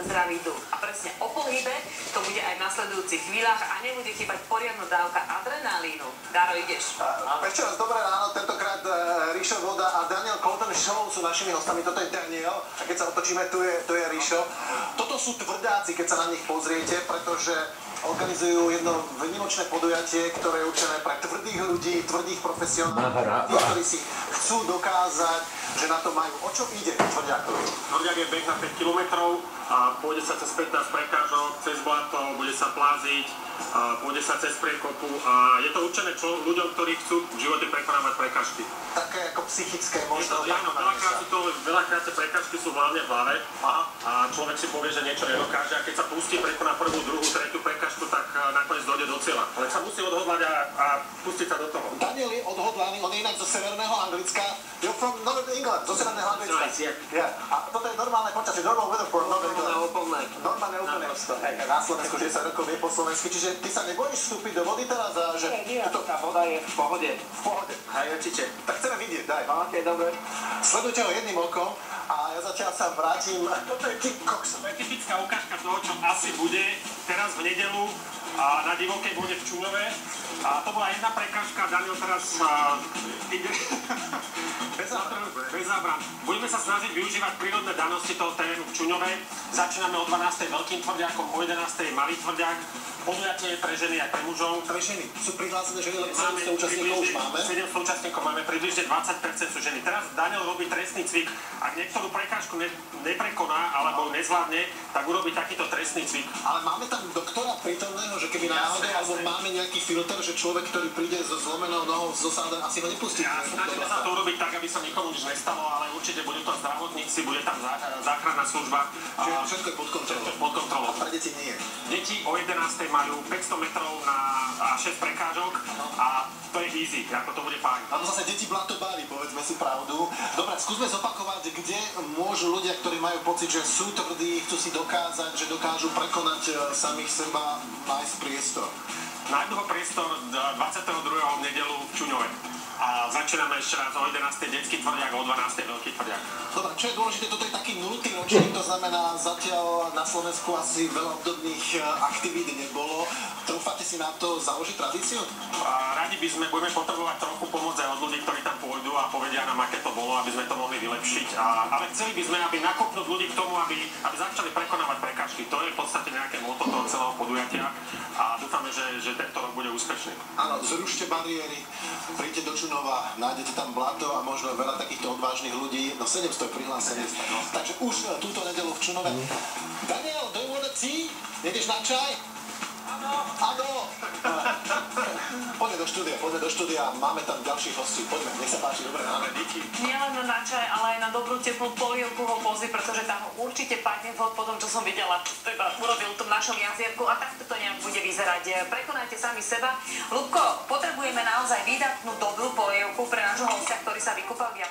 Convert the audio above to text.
zdravý duch. A presne o pohybe to bude aj v nasledujúcich chvíľach a nebude chýbať poriadna dávka adrenalínu. Daro, ideš. Ešte raz dobré ráno, tentokrát Ríšo Voda a Daniel Colton Show sú našimi hostami. Toto je Daniel a keď sa otočíme, tu je Ríšo. Toto sú tvrdáci, keď sa na nich pozriete, pretože organizujú jedno výnimočné podujatie, ktoré je určené pre tvrdých ľudí, tvrdých profesionálov, ktorí si chcú dokázať, že na to majú. O čo ide tvrďákovi? Tvrďák je beh na 5 km a pôjde sa cez 15 prekážok, cez blato, bude sa pláziť, pôjde sa cez priekopu a je to určené ľuďom, ktorí chcú v živote prekonávať prekážky. Také ako psychické možno. Áno, veľakrát tie prekážky sú hlavne v hlave a človek si povie, že niečo nedokáže a keď sa pustí, prekoná prvú, druhú, tretiu prekážku, tak nakoniec dojde do cieľa. Ale sa musí odhodlať a pustiť sa do toho. Daniel je odhodlaný, on je inak zo severného Anglicka. You're from Northern England, zo severného Anglicka. Nice, yeah. Yeah. A toto je normálne počasie, normal weather for Northern England. Normálne úplne. Na Slovensku 10 rokov vie po slovensky, čiže ty sa nebojíš vstúpiť do vody teraz a že... Nie, tá voda je v pohode. V pohode. Hej, určite. Tak chceme vidieť, daj. Ok, dobre. Sledujte ho jedným okom a ja zatiaľ sa vrátim. Toto je kickbox. To je typická ukážka toho, čo asi bude teraz v nedeľu na divokej vode v Čuňove. A to bola jedna prekážka, Daniel teraz ide bez zábran. Budeme sa snažiť využívať prírodné danosti toho terénu v Čuňove. Začíname o 12. veľkým tvrďákom, o 11. malý tvrďák. Podujatie je pre ženy aj pre mužov. Pre ženy. Sú prihlásené ženy, lebo 700 účastníkov už máme. 700 účastníkov máme, približne 20% sú ženy. Teraz Daniel robí trestný cvik. Ak niektorú prekážku neprekoná alebo nezvládne, tak urobí takýto trestný cvik. Ale máme tam doktora prítomného, že keby náhodou, alebo máme nejaký filter, že človek, ktorý príde so zlomenou nohou zo sáda, asi ho nepustí. Snažíme sa to urobiť tak, aby sa nikomu nič nestalo, ale určite budú to zdravotníci, bude tam záchranná služba. Všetko je pod kontrolou. Pod kontrolou. A pre deti nie. Deti o 11. majú 500 metrov a 6 prekážok a to je easy, ako to bude fajn. A to zase deti blatobári, povedzme si pravdu. Dobre, skúsme zopakovať, kde môžu ľudia, ktorí majú pocit, že sú tvrdí, chcú si dokázať, že dokážu prekonať samých seba, nájsť priestor. Nájdu ho priestor 22. v nedeľu v Čuňove. A začíname ešte raz o 11. detský tvrďák, o 12. veľký tvrďák. Dobre, čo je dôležité, toto je taký 0. ročník, to znamená, zatiaľ na Slovensku asi veľa obdobných aktivít nebolo. Trúfate si na to založiť tradíciu? Radi by sme, budeme potrebovať trochu pomoc aj od ľudí, ktorí tam pôjdu a povedia nám, aké to bolo, aby sme to mohli vylepšiť. Ale chceli by sme, aby nakopnúť ľudí k tomu, aby začali prekonávať prekážky. To je v podstate nejaké motto toho celého podujatia a dúfame, že tento rok bude úspešný. Áno, zrušte bariéry, príďte do Čuňova, nájdete tam blato a možno veľa takýchto odvážnych ľudí, no 700 je prihlásených. Takže už túto nedeľu v Čuňove. Daniel, do you wanna tea? Ideš na čaj? Áno. Poďme do štúdia, máme tam ďalších hostí. Poďme, nech sa páči, dobré ráno. Nielen na čaj, ale aj na dobrú teplú polievku ho pozri, pretože tam určite padne vhod po tom, čo som videla, teda urobil v tom našom jazierku a takto to nejak bude vyzerať. Prekonajte sami seba. Ľubko, potrebujeme naozaj výdatnú dobrú polievku pre nášho hostia, ktorý sa vykúpal v